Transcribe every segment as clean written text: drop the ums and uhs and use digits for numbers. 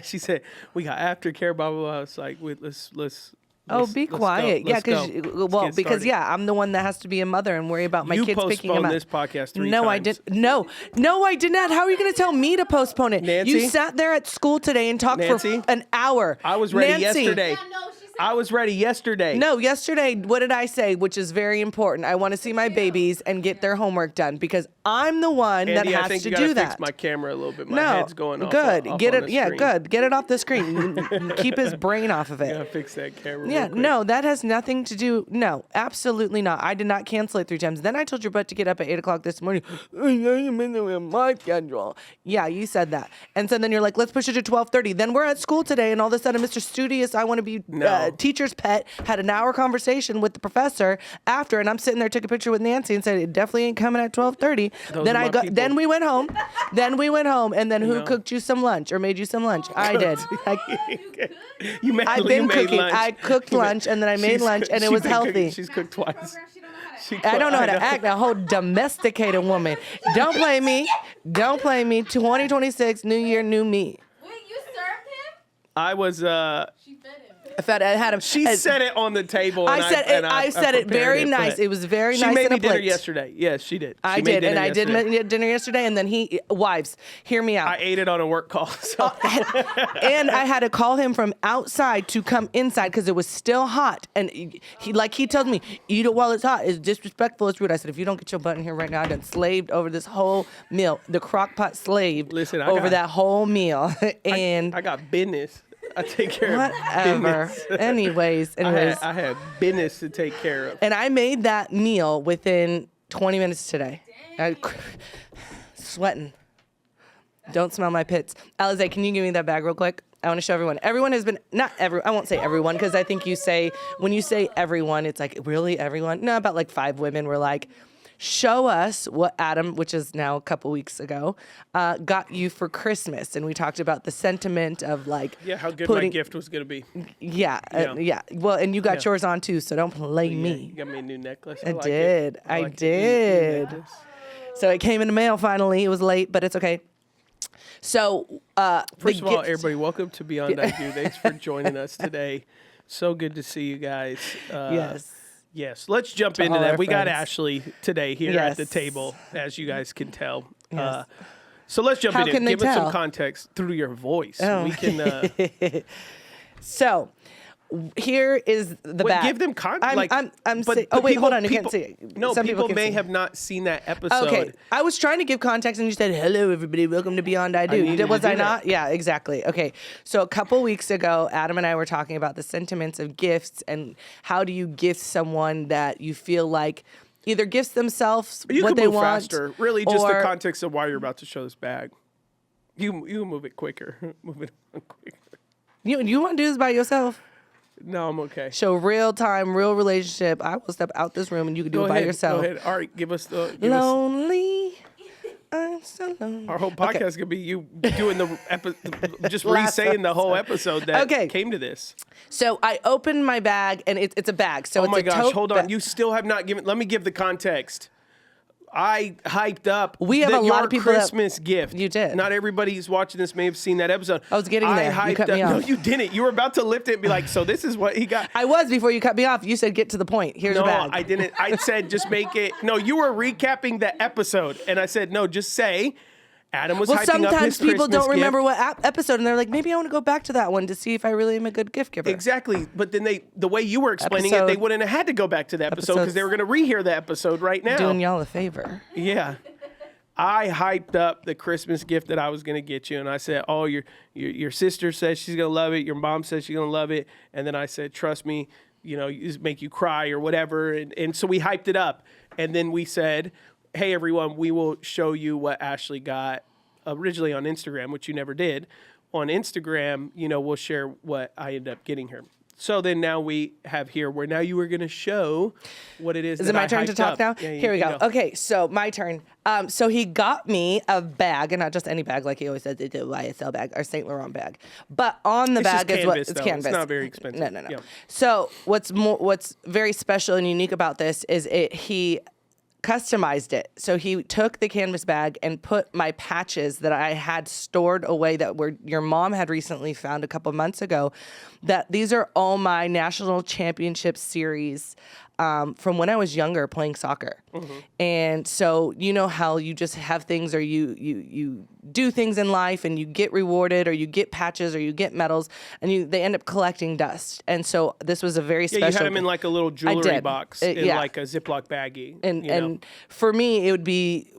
She said, we got aftercare, blah, blah, blah. It's like, let's be quiet. Yeah, because I'm the one that has to be a mother and worry about my kids picking them up. You postponed this podcast 3 times. No, I didn't. No, I did not. How are you going to tell me to postpone it? Nancy? You sat there at school today and talked for an hour. I was ready yesterday. Yeah, no, she said I was ready yesterday. No, yesterday, what did I say? Which is very important. I want to see my babies and get their homework done because I'm the one that has I think to you do that. Fix my camera a little bit. My head's going off. Good. Off Get on it. the Yeah, screen. good. Get it off the screen. Keep his brain off of it. Gotta fix that camera. Yeah, real quick. no, that has nothing to do. No, absolutely not. I did not cancel it 3 times. Then I told your butt to get up at 8 o'clock this morning. I'm in my schedule. Yeah, you said that. And so then you're like, let's push it to 12:30. Then we're at school today, and all of a sudden, Mr. Studious, I want to be teacher's pet, had an hour conversation with the professor after, and I'm sitting there, took a picture with Nancy, and said it definitely ain't coming at 12:30. Then we went home. And then who cooked you some lunch or made you some lunch? I did. I've been cooking. Lunch. I cooked lunch, and then I made lunch, and it was healthy. She's cooked twice. I don't know how to act. A whole domesticated woman. Don't play me. Don't play me. 2026, new year, new me. Wait, you served him? I was. She fed him. I had him. She set it on the table. I said it very nice. It was very nice. She made in a me dinner plate. yesterday. Yes, she did. I did make dinner yesterday, and then wives, hear me out. I ate it on a work call. So. And I had to call him from outside to come inside because it was still hot. And he tells me, eat it while it's hot. It's disrespectful. It's rude. I said, if you don't get your butt in here right now, I done slaved over this whole meal. The crock pot slaved over that whole meal. And I got business. I take care of business. Anyways. I had business to take care of. And I made that meal within 20 minutes today. Sweating. Don't smell my pits. Alize, can you give me that bag real quick? I want to show everyone. Everyone has been, I won't say everyone, because I think when you say everyone, it's like, really everyone? No, about like 5 women were like, show us what Adam, which is now a couple weeks ago, got you for Christmas. And we talked about the sentiment of like... Yeah, how good my gift was going to be. Yeah. Well, and you got yours on too, so don't play me. You got me a new necklace. I did. So it came in the mail finally. It was late, but it's okay. So, first of all, everybody, welcome to Beyond I Do. Thanks for joining us today. So good to see you guys. Yes, let's jump into that. We got Ashlee today here at the table, as you guys can tell. Yes. So let's jump in. Give us some tell? context through your voice. Oh. We can. So here is the bag. Give them context. Hold on, you can't see it. No, Some people may see. have not seen that episode. Okay, I was trying to give context, and you said, "Hello, everybody, welcome to Beyond I Do." Was I not? Yeah, exactly. Okay, so a couple weeks ago, Adam and I were talking about the sentiments of gifts and how do you gift someone that you feel like either gifts themselves what they want, faster. Really, just the context of why you're about to show this bag. You move it quicker. Move it on quicker. You want to do this by yourself? No, I'm okay. Show real time, real relationship. I will step out this room and you can do it by yourself. Go ahead. All right, give us the... Lonely. I'm so lonely. Our whole podcast is going to be you doing just re-saying the whole episode that came to this. So I opened my bag, and it's a bag. So oh my gosh, hold on. You still have not given... Let me give the context. I hyped up we have a lot of people Christmas gift. You did. Not everybody who's watching this may have seen that episode. I was getting there. You cut me off. No, you didn't. You were about to lift it and be like, so this is what he got. I was before you cut me off. You said get to the point. Here's a bag. No, I didn't. I said just make it. No, you were recapping the episode. And I said, no, just say Adam was hyping up his sometimes people Christmas don't remember gift. what episode, and they're like, maybe I want to go back to that one to see if I really am a good gift giver. Exactly. But then the way you were explaining it, they wouldn't have had to go back to the episode because they were going to rehear the episode right now. Doing y'all a favor. Yeah. I hyped up the Christmas gift that I was going to get you, and I said, oh, your sister says she's going to love it. Your mom says she's going to love it. And then I said, trust me, make you cry or whatever. And so we hyped it up. And then we said, hey, everyone, we will show you what Ashlee got originally on Instagram, which you never did. On Instagram, we'll share what I ended up getting her. So then now we have here where now you were going to show what it is. Is it my turn to talk now? Yeah, here we go. Okay, so my turn. So he got me a bag, and not just any bag, like he always says, it's a YSL bag or Saint Laurent bag. But on the bag is what it's canvas. It's not very expensive. No. Yeah. So what's very special and unique about this is he customized it. So he took the canvas bag and put my patches that I had stored away that were your mom had recently found a couple months ago. That these are all my national championship series from when I was younger playing soccer. And so you know how you just have things, or you do things in life and you get rewarded, or you get patches, or you get medals, and they end up collecting dust. And so this was a very special. Yeah, you had them in like a little jewelry box in yeah. like a Ziploc baggie. And for me, it would be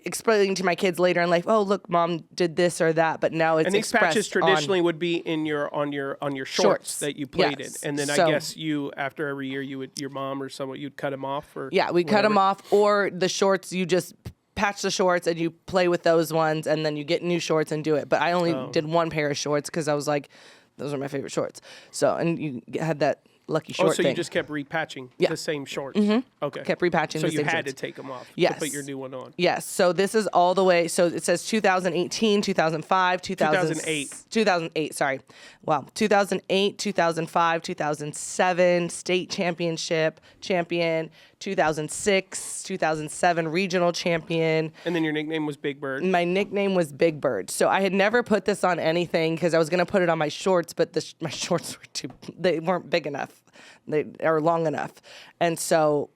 explaining to my kids later in life, oh, look, mom did this or that, but now it's and these expressed patches traditionally would be in on your shorts that you played Yes. in, and then So- I guess you after every year your mom or someone you'd cut them off, or Yeah, we cut them off, or the shorts, you just patch the shorts and you play with those ones, and then you get new shorts and do it. But I only did one pair of shorts because I was like, those are my favorite shorts. So, and you had that lucky short so thing. you just kept repatching the same shorts. Okay. Kept repatching So the you same had shorts. to take them off Yes. to put your new one on. Yes. So this is all the way. So it says 2018, 2005, 2008. 2008, sorry. Wow. 2008, 2005, 2007, state championship champion, 2006, 2007, regional champion. And then your nickname was Big Bird. My nickname was Big Bird. So I had never put this on anything because I was going to put it on my shorts, but my shorts were they weren't big enough. They are long enough. And so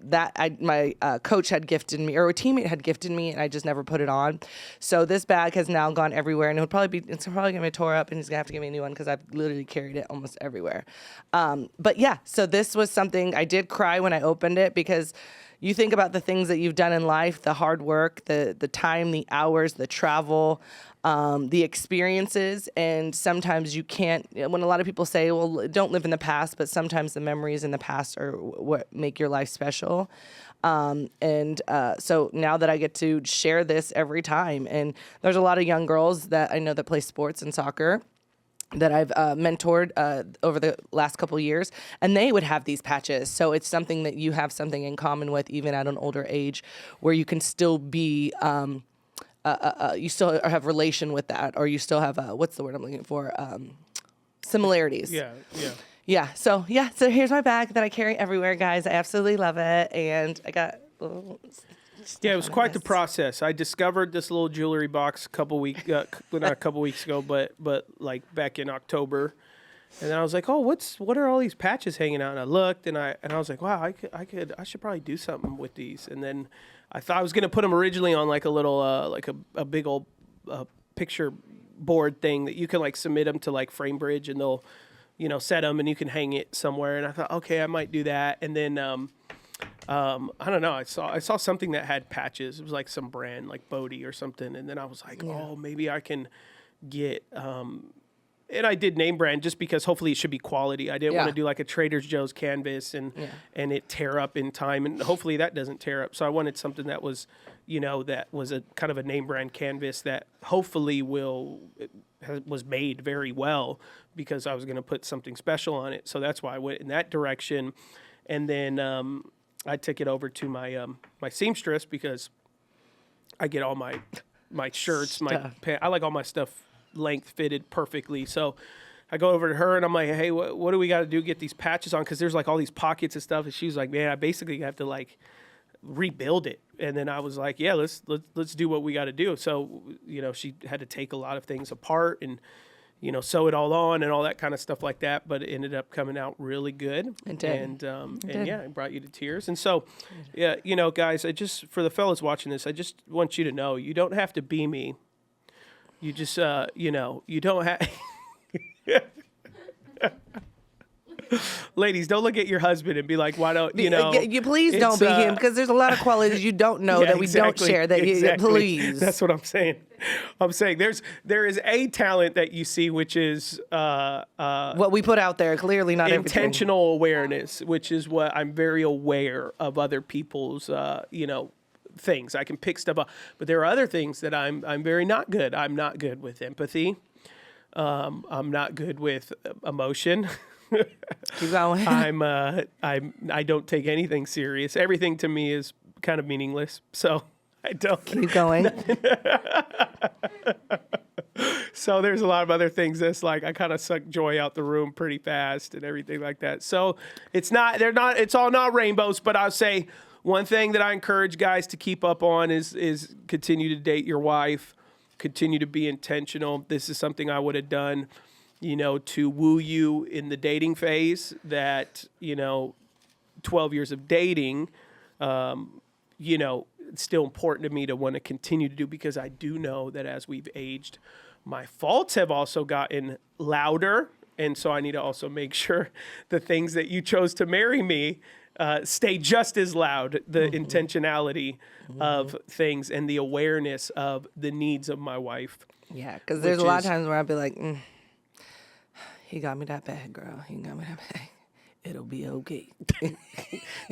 my coach had gifted me, or a teammate had gifted me, and I just never put it on. So this bag has now gone everywhere, and it's probably going to be tore up, and he's going to have to give me a new one because I've literally carried it almost everywhere. But yeah, so this was something I did cry when I opened it, because you think about the things that you've done in life, the hard work, the time, the hours, the travel, the experiences, and sometimes you can't, when a lot of people say, well, don't live in the past, but sometimes the memories in the past are what make your life special. So now that I get to share this every time, and there's a lot of young girls that I know that play sports and soccer that I've mentored over the last couple years, and they would have these patches. So it's something that you have something in common with, even at an older age, where you can still be, you still have relation with that, or you still have, what's the word I'm looking for? Similarities. Yeah. Yeah. So here's my bag that I carry everywhere, guys. I absolutely love it. And I got little Yeah, it was quite the process. I discovered this little jewelry box not a couple weeks ago, but like back in October, and then I was like, oh, what are all these patches hanging out? And I looked, and I was like, wow, I should probably do something with these. And then I thought I was gonna put them originally on like a little like a big old picture board thing that you can like submit them to like FrameBridge, and they'll set them and you can hang it somewhere. And I thought, okay, I might do that. And then I don't know. I saw something that had patches. It was like some brand, like Bodie or something. And then I was like, oh, maybe I can get. And I did name brand just because hopefully it should be quality. I didn't want to do like a Trader Joe's canvas and it tear up in time. And hopefully that doesn't tear up. So I wanted something that was, that was a kind of a name brand canvas that hopefully was made very well, because I was going to put something special on it. So that's why I went in that direction. And then I took it over to my my seamstress, because I get all my shirts, my pants. I like all my stuff length fitted perfectly. So I go over to her and I'm like, hey, what do we got to do to get these patches on? Because there's like all these pockets and stuff. And she's like, man, I basically have to like rebuild it. And then I was like, yeah, let's do what we got to do. So she had to take a lot of things apart and sew it all on and all that kind of stuff like that. But it ended up coming out really good. It did. And yeah, it brought you to tears. And so, yeah, guys, for the fellas watching this, I just want you to know, you don't have to be me. You just, you don't have. Ladies, don't look at your husband and be like, why don't, You please don't be him, because there's a lot of qualities you don't know that we don't share. Please. That's what I'm saying. I'm saying there is a talent that you see, which is what we put out there. Clearly not intentional awareness, which is what I'm very aware of other people's, things. I can pick stuff up, but there are other things that I'm very not good. I'm not good with empathy. I'm not good with emotion. Keep going. I don't take anything serious. Everything to me is kind of meaningless. So I don't keep going. So there's a lot of other things that's like I kind of suck joy out the room pretty fast and everything like that. So it's all not rainbows, but I'll say one thing that I encourage guys to keep up on is continue to date your wife, continue to be intentional. This is something I would have done, to woo you in the dating phase that, 12 years of dating, it's still important to me to want to continue to do, because I do know that as we've aged, my faults have also gotten louder. And so I need to also make sure the things that you chose to marry me stay just as loud, the intentionality of things and the awareness of the needs of my wife. Yeah, because there's a lot of times where I'd be like, he got me that bag, girl. He got me that bag. It'll be okay.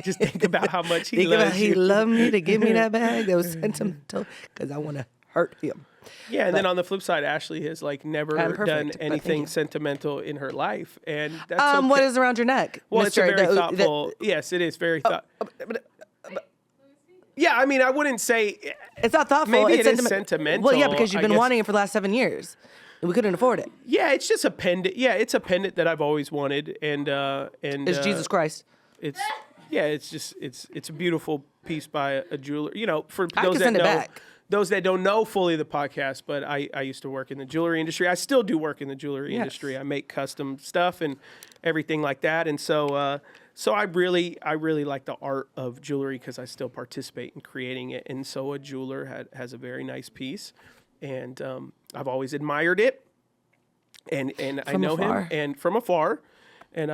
Just think about how much he loves you. He loved me to give me that bag. That was sentimental because I want to hurt him. Yeah, and then on the flip side, Ashlee has never done anything sentimental in her life, and that's okay. What is around your neck? Well, it's a very thoughtful. Yes, it is very thoughtful. Yeah, I mean, I wouldn't say it's not thoughtful. Maybe it's it is sentimental. Well, yeah, because you've been wanting it for the last 7 years. We couldn't afford it. Yeah, it's just a pendant. Yeah, it's a pendant that I've always wanted, and it's Jesus Christ. It's a beautiful piece by a jeweler. For I those can that send know, it back. Those that don't know fully the podcast, but I used to work in the jewelry industry. I still do work in the jewelry industry. I make custom stuff and everything like that, and so I really like the art of jewelry because I still participate in creating it. And so a jeweler has a very nice piece. And I've always admired it, and I know him and from afar, and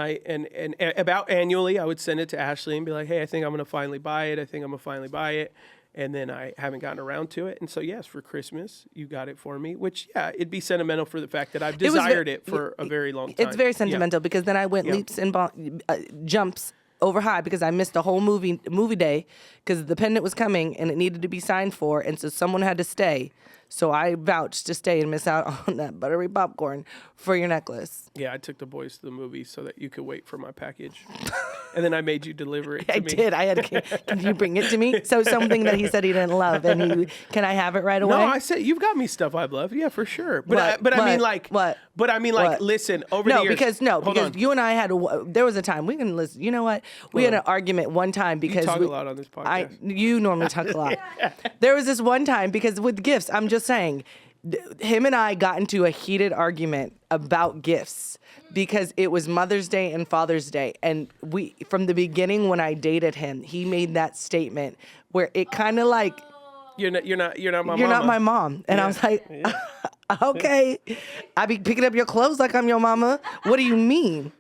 about annually I would send it to Ashlee and be like, hey, I think I'm gonna finally buy it, and then I haven't gotten around to it, and so yes, for Christmas you got it for me, which it'd be sentimental for the fact that I've desired it for a very long time. It's very sentimental because then I went leaps and jumps over high because I missed a whole movie day because the pendant was coming and it needed to be signed for, and so someone had to stay. So I vouched to stay and miss out on that buttery popcorn for your necklace. Yeah, I took the boys to the movie so that you could wait for my package. And then I made you deliver it to me. I did. Can you bring it to me? So something that he said he didn't love, and can I have it right away? No, I said, you've got me stuff I've loved. Yeah, for sure. But I mean, listen, over the years. Because you and I there was a time, we can listen. You know what? We had an argument one time because. You talk a lot on this podcast. You normally talk a lot. There was this one time because with gifts, I'm just saying, him and I got into a heated argument about gifts because it was Mother's Day and Father's Day, and from the beginning when I dated him, he made that statement where it kind of like you're not my mama. You're not my mom, and I was like, okay, I be picking up your clothes like I'm your mama. What do you mean?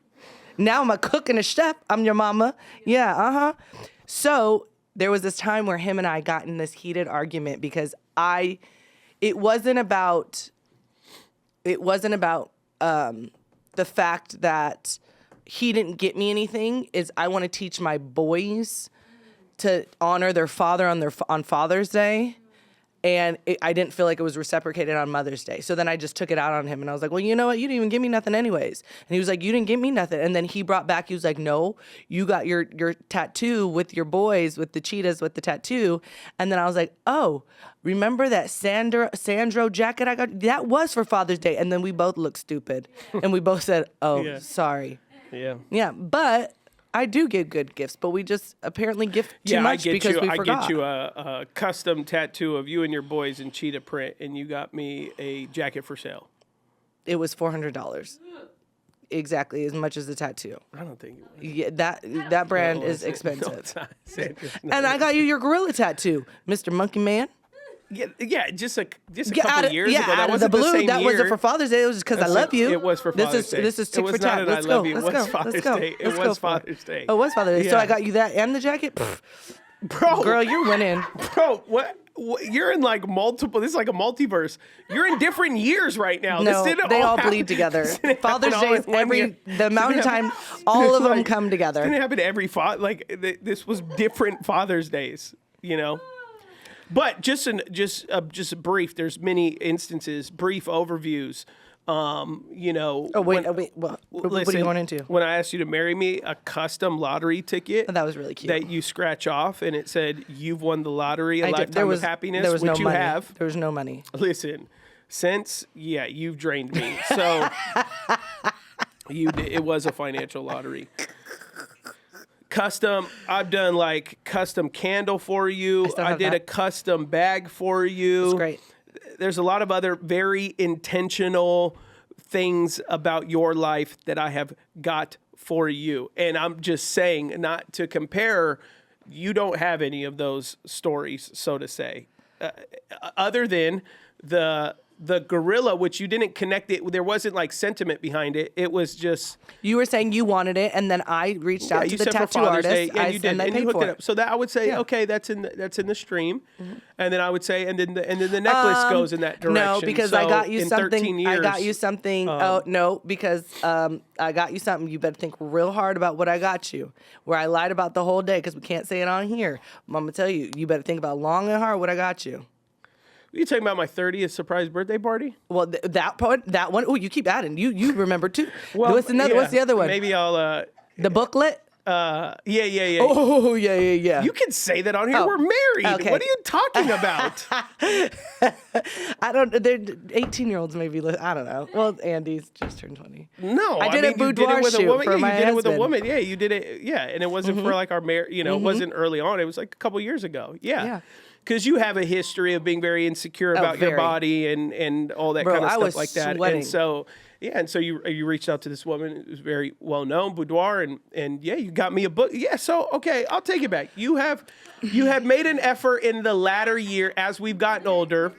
Now I'm a cook and a chef. I'm your mama. Yeah, So there was this time where him and I got in this heated argument because it wasn't about the fact that he didn't get me anything. Is I want to teach my boys to honor their father on Father's Day. And I didn't feel like it was reciprocated on Mother's Day. So then I just took it out on him. And I was like, well, you know what? You didn't even give me nothing anyways. And he was like, you didn't give me nothing. And then he brought back, he was like, no, you got your tattoo with your boys, with the cheetahs, with the tattoo. And then I was like, oh, remember that Sandro jacket I got? That was for Father's Day. And then we both looked stupid. And we both said, oh, sorry. Yeah. Yeah, but I do get good gifts, but we just apparently gift too much because we forgot. I get you a custom tattoo of you and your boys in cheetah print, and you got me a jacket for sale. It was $400. Exactly as much as the tattoo. I don't think it was. Yeah, that brand is expensive. No, it's not. And I got you your gorilla tattoo, Mr. Monkey Man. Yeah, just a couple years ago. That out of wasn't the blue. the same that year. wasn't for Father's Day. It was just because I love you. It was for Father's Day. This is tick for tat. Let's go. It was Father's Day. It was Father's Day. Oh, it was Father's Day. So I got you that and the jacket. Bro, girl, you're winning. Bro, what? You're in like multiple. This is like a multiverse. You're in different years right now. No, they all bleed together. Father's Day is the amount of time all of them come together. It didn't happen every this was different Father's Days. But just brief. There's many instances, brief overviews. Oh wait. What are you going into? When I asked you to marry me, a custom lottery ticket. Oh, that was really cute. That you scratch off, and it said you've won the lottery, a lifetime of happiness. There was which no money. Have. There was no money. Listen, you've drained me. So it was a financial lottery. custom. I've done like custom candle for you. I did a custom bag for you. That's great. There's a lot of other very intentional things about your life that I have got for you. And I'm just saying, not to compare, you don't have any of those stories, so to say, other than the gorilla, which you didn't connect it. There wasn't like sentiment behind it. It was just, you were saying you wanted it, and then I reached out to the tattoo artist. And you did, and they and you paid hooked for it up. So that I would say, okay, that's in the stream, and then I would say, and then the necklace goes in that direction. No, because so I got you in something. 13 years, I got you something. Oh no, because I got you something. You better think real hard about what I got you. Where I lied about the whole day because we can't say it on here. I'm gonna tell you. You better think about long and hard what I got you. Are you talking about my 30th surprise birthday party? Well, that one. Oh, you keep adding. You remember too. Well, what's another? yeah, What's the other one? Maybe I'll. The booklet. Yeah. Oh, yeah. You can say that on here. Oh, We're married. okay. What are you talking about? I don't. They're 18-year-olds maybe. I don't know. Well, Andy's just turned 20. No, I did a boudoir you did it with shoot a woman. for my you did it with a husband. woman. Yeah, you did it. Yeah, and it wasn't for like our marriage. You know, it wasn't early on. It was like a couple years ago. Yeah. Because you have a history of being very insecure about your body and all that kind of stuff like that. Sweating. And so, and so you reached out to this woman who's very well known, boudoir, and you got me a book. Yeah, so okay, I'll take it back. You have made an effort in the latter year as we've gotten older.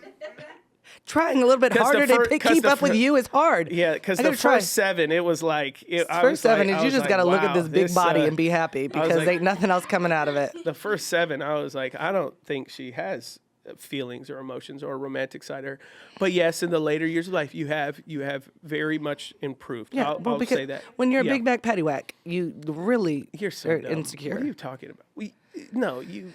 Trying a little bit harder to keep up with you is hard. Yeah, because the first 7, it was like... First 7 is you just got to look at this big body and be happy because like, ain't nothing else coming out of it. The first 7, I was like, I don't think she has feelings or emotions or a romantic side of her. But yes, in the later years of life, you have very much improved. Yeah, I'll say that. When you're a big back paddywhack, you really you're so are dumb. insecure. What are you talking about?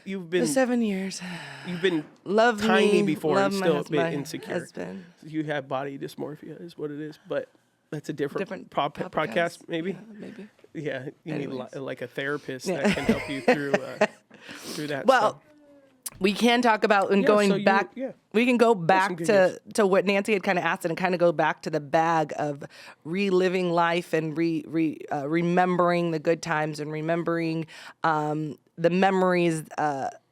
You've been... The 7 years. You've been love tiny me, before love and my still a husband, bit insecure. Husband. You have body dysmorphia is what it is, but that's a different podcast, podcast maybe. Yeah, maybe. Yeah, you Anyways. need like a therapist that can help you through that. Well, stuff. we can talk about going back. We can go back to what Nancy had kind of asked and kind of go back to the bag of reliving life and remembering the good times and remembering the memories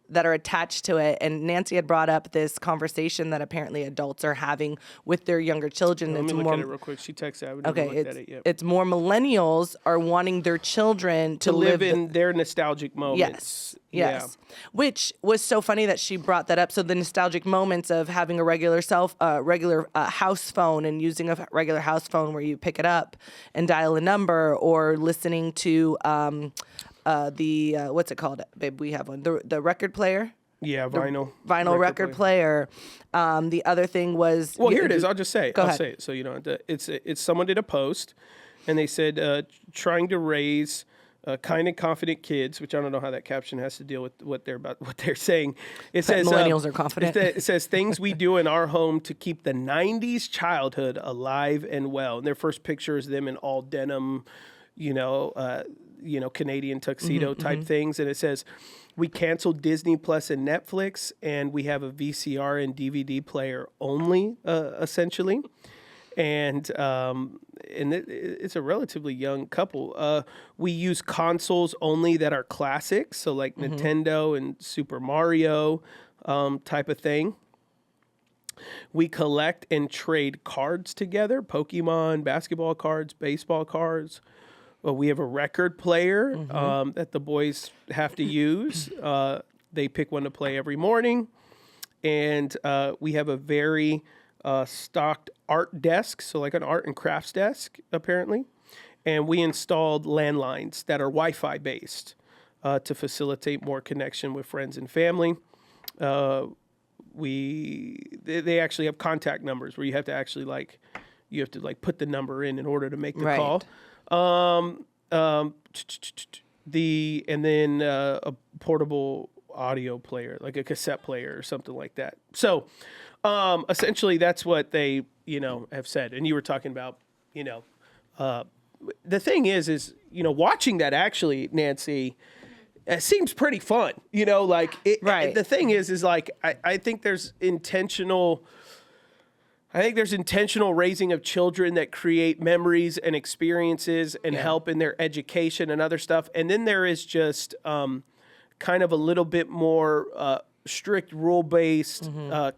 that are attached to it. And Nancy had brought up this conversation that apparently adults are having with their younger children. Let me look at it real quick. She texted. I haven't even looked at it yet. It's more millennials are wanting their children to live in their nostalgic moments. Yes. Which was so funny that she brought that up. So the nostalgic moments of having a regular house phone and using a regular house phone where you pick it up and dial a number, or listening to what's it called, babe? We have one. The record player. Yeah, vinyl record player. The other thing was... Well, here it is. I'll just say it. Go ahead. Say it so you don't have to... It's someone did a post, and they said, trying to raise kind and confident kids, which I don't know how that caption has to deal with what they're saying. It says millennials are confident. It says things we do in our home to keep the 90s childhood alive and well. And their first picture is them in all denim, Canadian tuxedo type things. And it says, we canceled Disney Plus and Netflix, and we have a VCR and DVD player only, essentially. And it's a relatively young couple. We use consoles only that are classics, so like Nintendo and Super Mario type of thing. We collect and trade cards together, Pokemon, basketball cards, baseball cards. We have a record player that the boys have to use. They pick one to play every morning. And we have a very stocked art desk, so like an art and crafts desk, apparently. And we installed landlines that are Wi-Fi based to facilitate more connection with friends and family. They actually have contact numbers where you have to actually put the number in order to make the call. A portable audio player, like a cassette player or something like that. So, essentially that's what they, have said. And you were talking about, the thing is, watching that actually, Nancy, it seems pretty fun, right. The thing is like, I think there's intentional, I think there's intentional raising of children that create memories and experiences and help in their education and other stuff. And then there is just kind of a little bit more strict rule-based,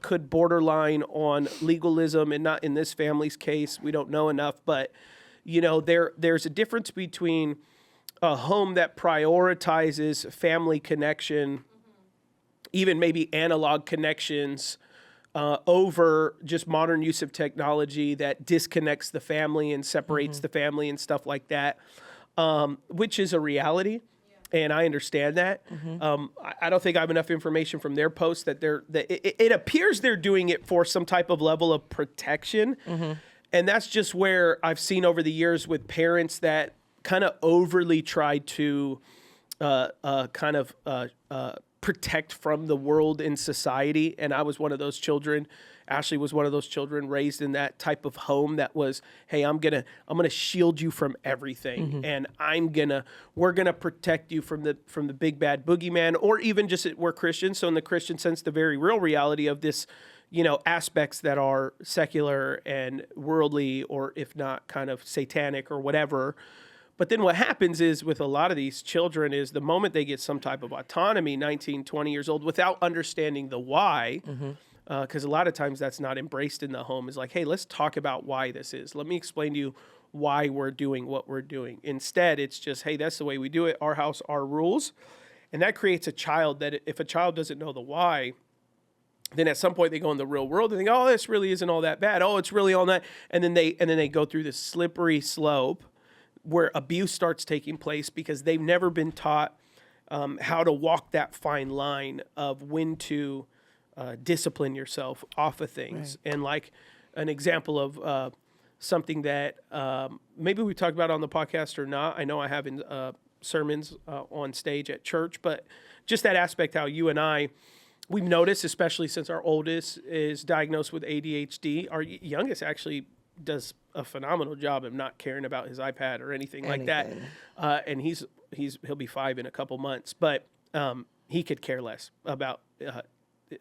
could borderline on legalism, and not in this family's case. We don't know enough, but there's a difference between a home that prioritizes family connection, even maybe analog connections, over just modern use of technology that disconnects the family and separates the family and stuff like that, which is a reality. And I understand that. I don't think I have enough information from their posts that it appears they're doing it for some type of level of protection. And that's just where I've seen over the years with parents that kind of overly try to protect from the world in society. And I was one of those children. Ashlee was one of those children raised in that type of home that was, hey, I'm gonna shield you from everything, and we're gonna protect you from the big bad boogeyman, or even just we're Christians, so in the Christian sense, the very real reality of this, aspects that are secular and worldly, or if not kind of satanic or whatever. But then what happens is with a lot of these children is the moment they get some type of autonomy, 19, 20 years old, without understanding the why, because a lot of times that's not embraced in the home, is like, hey, let's talk about why this is. Let me explain to you why we're doing what we're doing. Instead, it's just, hey, that's the way we do it. Our house, our rules. And that creates a child that if a child doesn't know the why, then at some point they go in the real world and think, oh, this really isn't all that bad. Oh, it's really all that. And then they go through this slippery slope where abuse starts taking place because they've never been taught how to walk that fine line of when to discipline yourself off of things. Right. And like an example of something that maybe we talked about on the podcast or not. I know I have in sermons on stage at church, but just that aspect, how you and we've noticed, especially since our oldest is diagnosed with ADHD, our youngest actually does a phenomenal job of not caring about his iPad or anything like that. And he'll be 5 in a couple months, but he could care less about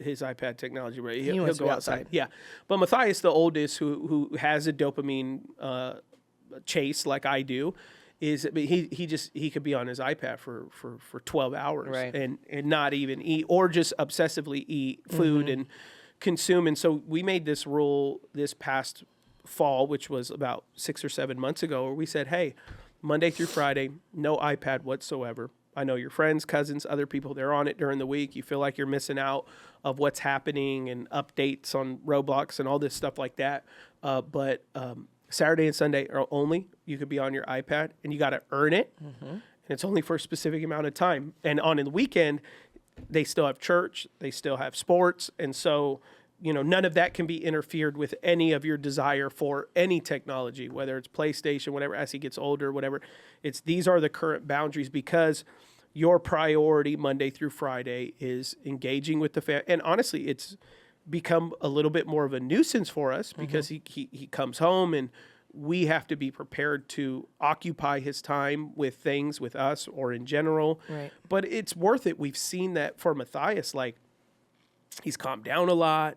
his iPad technology. Right? He'll go outside. Yeah. But Matthias, the oldest, who has a dopamine chase like I do, he could be on his iPad for 12 hours, right, and not even eat, or just obsessively eat food and consume. And so we made this rule this past fall, which was about 6 or 7 months ago, where we said, hey, Monday through Friday, no iPad whatsoever. I know your friends, cousins, other people, they're on it during the week. You feel like you're missing out of what's happening and updates on Roblox and all this stuff like that. But Saturday and Sunday are only, you could be on your iPad, and you got to earn it. And it's only for a specific amount of time. And on the weekend, they still have church, they still have sports. And so, none of that can be interfered with any of your desire for any technology, whether it's PlayStation, whatever, as he gets older, whatever. These are the current boundaries, because your priority Monday through Friday is engaging with the family. And honestly, it's become a little bit more of a nuisance for us, because he comes home and we have to be prepared to occupy his time with things with us or in general. Right. But it's worth it. We've seen that for Matthias, like, he's calmed down a lot.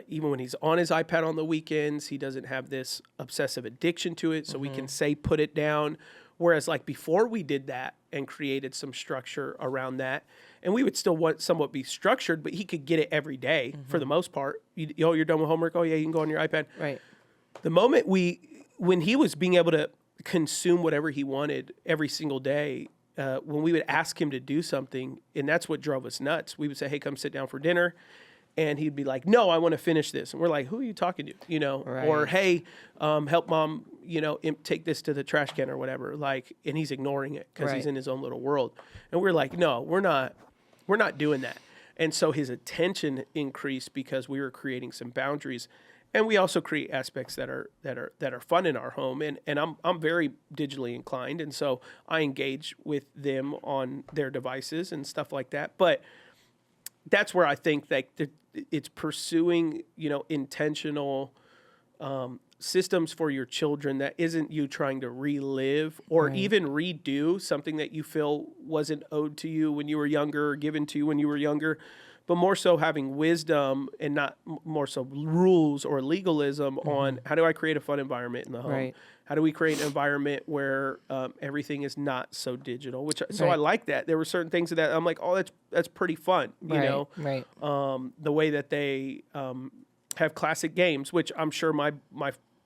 Even when he's on his iPad on the weekends, he doesn't have this obsessive addiction to it. So we can say, put it down. Whereas like before we did that and created some structure around that, and we would still want somewhat be structured, but he could get it every day for the most part. You're done with homework. Oh yeah, you can go on your iPad. Right. The moment when he was being able to consume whatever he wanted every single day, when we would ask him to do something, and that's what drove us nuts. We would say, hey, come sit down for dinner. And he'd be like, no, I want to finish this. And we're like, who are you talking to? Right. Or, hey, help mom, take this to the trash can or whatever. Like, and he's ignoring it because he's in his own little world. And we're like, no, we're not doing that. And so his attention increased because we were creating some boundaries. And we also create aspects that are fun in our home. And I'm very digitally inclined. And so I engage with them on their devices and stuff like that. But that's where I think that it's pursuing, intentional systems for your children that isn't you trying to relive or even redo something that you feel wasn't owed to you when you were younger or given to you when you were younger, but more so having wisdom and not more so rules or legalism on how do I create a fun environment in the home? Right. How do we create an environment where everything is not so digital? So I like that. There were certain things that I'm like, oh, that's pretty fun, you know? Right. The way that they have classic games, which I'm sure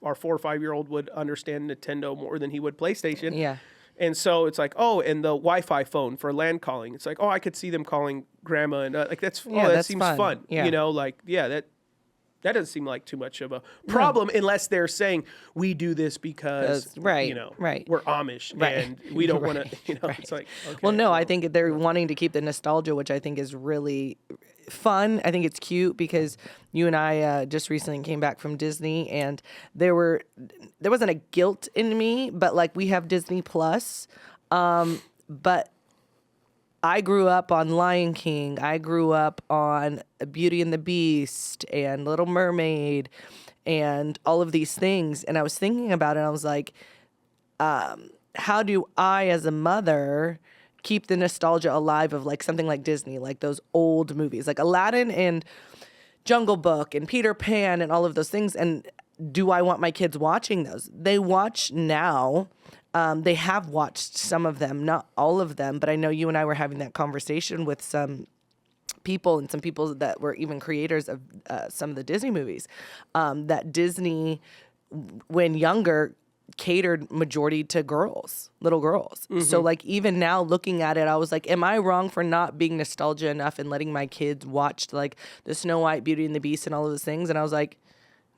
our 4 or 5 year old would understand Nintendo more than he would PlayStation. Yeah. And so it's like, oh, and the Wi-Fi phone for land calling. It's like, oh, I could see them calling grandma, and like that that's seems fun. fun. Yeah. You know, like that doesn't seem like too much of a problem unless they're saying we do this because right, you know, right. we're Amish and we don't want to, you know, it's like, okay, Well, no, I think they're wanting to keep the nostalgia, which I think is really fun. I think it's cute because you and I just recently came back from Disney, and there wasn't a guilt in me, but like we have Disney Plus, but I grew up on Lion King. I grew up on Beauty and the Beast and Little Mermaid and all of these things. And I was thinking about it. And I was like, how do I, as a mother, keep the nostalgia alive of like something like Disney, like those old movies, like Aladdin and Jungle Book and Peter Pan and all of those things? And do I want my kids watching those? They watch now. They have watched some of them, not all of them, but I know you and I were having that conversation with some people and some people that were even creators of some of the Disney movies, that Disney, when younger, catered majority to girls, little girls. So like even now looking at it, I was like, am I wrong for not being nostalgia enough and letting my kids watch like the Snow White, Beauty and the Beast and all of those things? And I was like,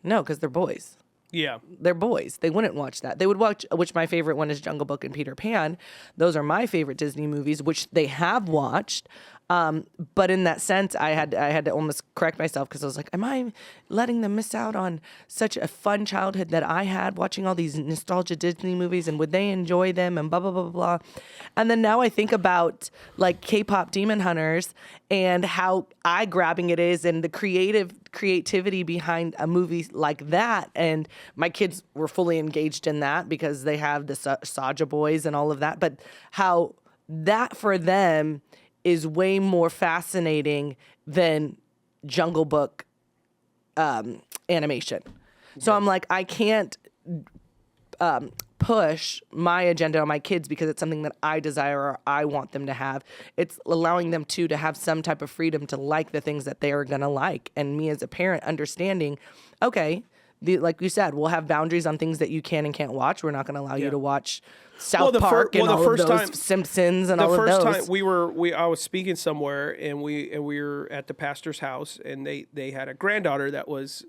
no, because they're boys. yeah. They're boys. They wouldn't watch that. They would watch, which my favorite one is Jungle Book and Peter Pan. Those are my favorite Disney movies, which they have watched. But in that sense, I had to almost correct myself because I was like, am I letting them miss out on such a fun childhood that I had watching all these nostalgia Disney movies, and would they enjoy them and blah, blah, blah, blah, blah. And then now I think about like K-pop Demon Hunters and how eye-grabbing it is and the creativity behind a movie like that. And my kids were fully engaged in that because they have the Saja boys and all of that. But how that for them is way more fascinating than Jungle Book animation. So I'm like, I can't push my agenda on my kids because it's something that I desire or I want them to have. It's allowing them to have some type of freedom to like the things that they are going to like. And me as a parent understanding, okay, like you said, we'll have boundaries on things that you can and can't watch. We're not going to allow you to watch South Park and all of those, Simpsons and all of those. The first time I was speaking somewhere and we were at the pastor's house, and they had a granddaughter that was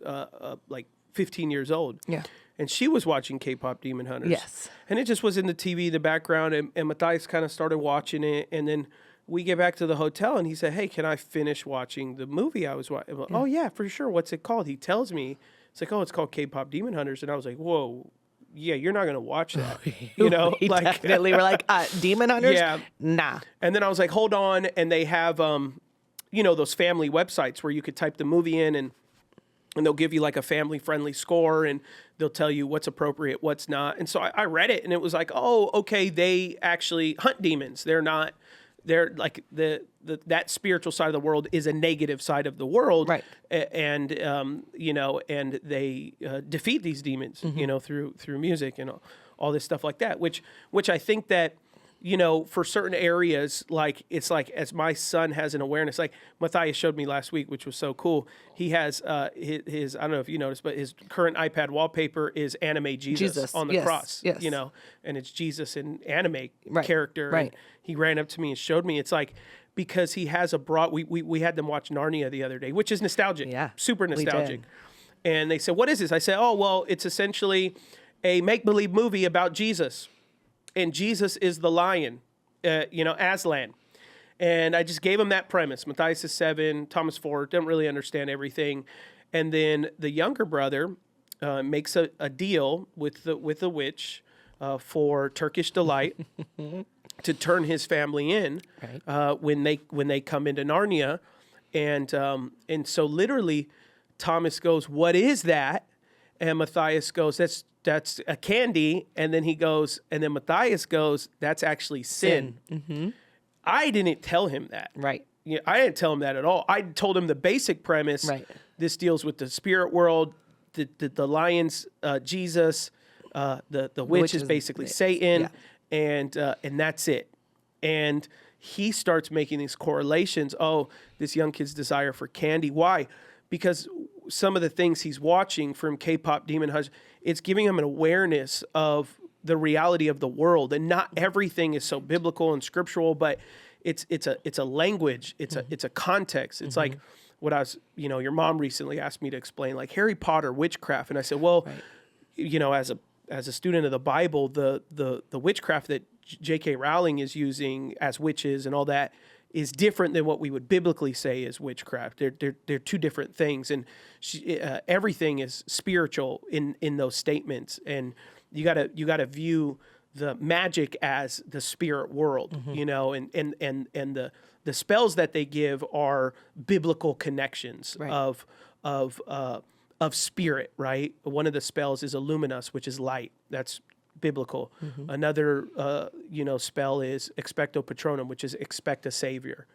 like 15 years old. Yeah. And she was watching K-pop Demon Hunters. Yes. And it just was in the TV in the background, and Matthias kind of started watching it, and then we get back to the hotel, and he said, hey, can I finish watching the movie I was watching? Like, oh, yeah, for sure. What's it called? He tells me. It's like, oh, it's called K-pop Demon Hunters. And I was like, whoa, yeah, you're not going to watch that. You know? We like, definitely were like, Demon Hunters? Yeah. Nah. And then I was like, hold on. And they have, you know, those family websites where you could type the movie in and they'll give you like a family-friendly score, and they'll tell you what's appropriate, what's not. And so I read it, and it was like, oh, okay, they actually hunt demons. They're like that spiritual side of the world is a negative side of the world, right? And you know, and they defeat these demons, you know, through music and all this stuff like that. Which I think that, you know, for certain areas, like it's like as my son has an awareness, like Matthias showed me last week, which was so cool. He has his I don't know if you noticed, but his current iPad wallpaper is anime Jesus on the cross, yes. you know, and it's Jesus in anime right. character. Right. And he ran up to me and showed me. It's like, because he has a broad. We had them watch Narnia the other day, which is nostalgic, super nostalgic. And they said, "What is this?" I said, "Oh, well, it's essentially a make-believe movie about Jesus." And Jesus is the lion, you know, Aslan. And I just gave him that premise. Matthias is 7, Thomas 4, didn't really understand everything. And then the younger brother makes a deal with the witch for Turkish delight to turn his family in when they come into Narnia. And so literally Thomas goes, "What is that?" And Matthias goes, that's a candy. And then he goes, and then Matthias goes, "That's actually sin." Mm-hmm. I didn't tell him that. Right. I didn't tell him that at all. I told him the basic premise. Right. This deals with the spirit world, the lions, Jesus, the witch is basically Satan, and that's it. And he starts making these correlations. Oh, this young kid's desire for candy. Why? Because some of the things he's watching from K-pop Demon Hush, it's giving him an awareness of the reality of the world, and not everything is so biblical and scriptural, but it's a language, it's a context. It's like what I was, your mom recently asked me to explain, like Harry Potter, witchcraft, and I said, well, as a student of the Bible, the witchcraft that J.K. Rowling is using as witches and all that is different than what we would biblically say is witchcraft. They're two different things, and everything is spiritual in those statements, and you gotta view the magic as the spirit world, and the spells that they give are biblical connections of spirit, right? One of the spells is Illuminus, which is light. That's biblical. Another, spell is Expecto Patronum, which is expect a savior.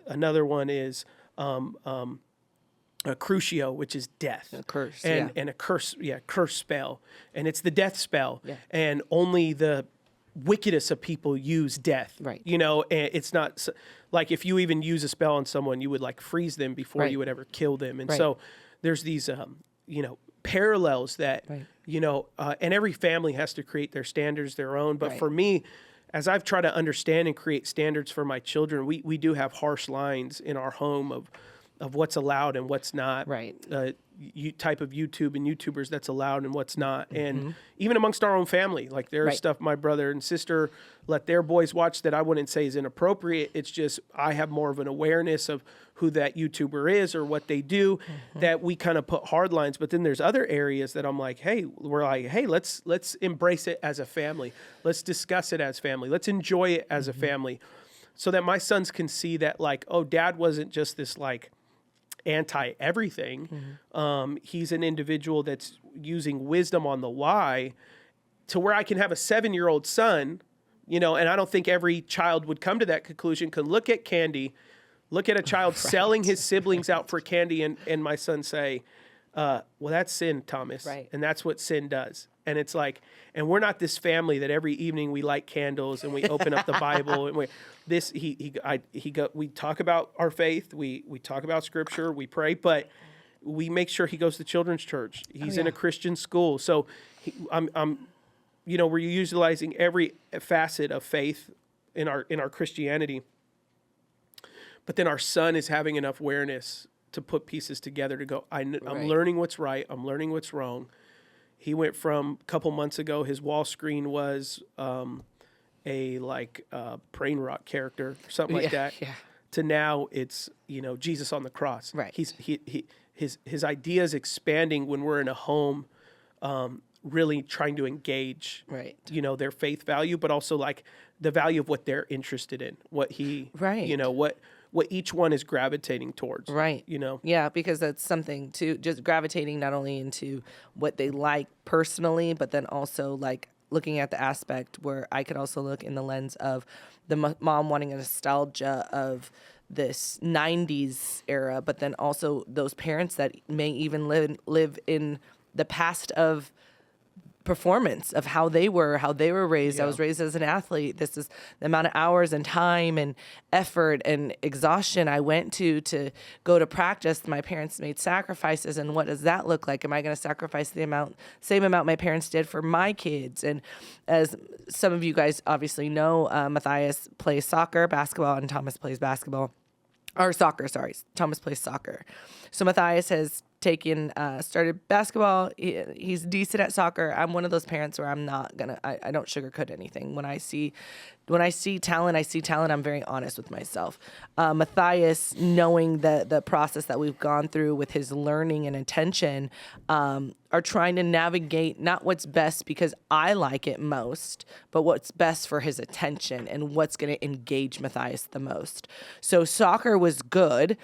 Another one is a Crucio, which is death. A curse. And a curse, curse spell. And it's the death spell. Yeah. And only the wickedest of people use death. Right. And it's not like if you even use a spell on someone, you would like freeze them before you would ever kill them. And so there's these, parallels that, and every family has to create their standards, their own. But for me, as I've tried to understand and create standards for my children, we do have harsh lines in our home of what's allowed and what's not. Right. Type of YouTube and YouTubers that's allowed and what's not. And even amongst our own family, like there's stuff my brother and sister let their boys watch that I wouldn't say is inappropriate. It's just I have more of an awareness of who that YouTuber is or what they do that we kind of put hard lines. But then there's other areas that I'm like, hey, let's embrace it as a family. Let's discuss it as family. Let's enjoy it as a family, so that my sons can see that, like, oh, dad wasn't just this like anti-everything. He's an individual that's using wisdom on the why, to where I can have a 7-year-old son, and I don't think every child would come to that conclusion, could look at candy, look at a child selling his siblings out for candy, and my son say, well, that's sin, Thomas. Right. And that's what sin does. And it's like, and we're not this family that every evening we light candles and we open up the Bible and we talk about our faith, we talk about scripture, we pray, but we make sure he goes to children's church. He's in a Christian school. So we're utilizing every facet of faith in our Christianity. But then our son is having enough awareness to put pieces together to go, I'm learning what's right, I'm learning what's wrong. He went from a couple months ago, his wall screen was a brain rot character or something like that, to now it's Jesus on the cross. Right. His ideas expanding when we're in a home, really trying to engage their faith value, but also like the value of what they're interested in, what what each one is gravitating towards. Right. Yeah, because that's something to just gravitating not only into what they like personally, but then also like looking at the aspect where I could also look in the lens of the mom wanting a nostalgia of this 90s era, but then also those parents that may even live in the past of performance of how they were raised. I was raised as an athlete. This is the amount of hours and time and effort and exhaustion I went to go to practice. My parents made sacrifices, and what does that look like? Am I going to sacrifice the same amount my parents did for my kids? And as some of you guys obviously know, Matthias plays basketball, and Thomas plays basketball. Or soccer, sorry. Thomas plays soccer. So Matthias has started basketball. He's decent at soccer. I'm one of those parents where I'm not gonna, I don't sugarcoat anything. When I see talent, I'm very honest with myself. Matthias, knowing the process that we've gone through with his learning and attention, are trying to navigate not what's best because I like it most, but what's best for his attention and what's going to engage Matthias the most. So soccer was good,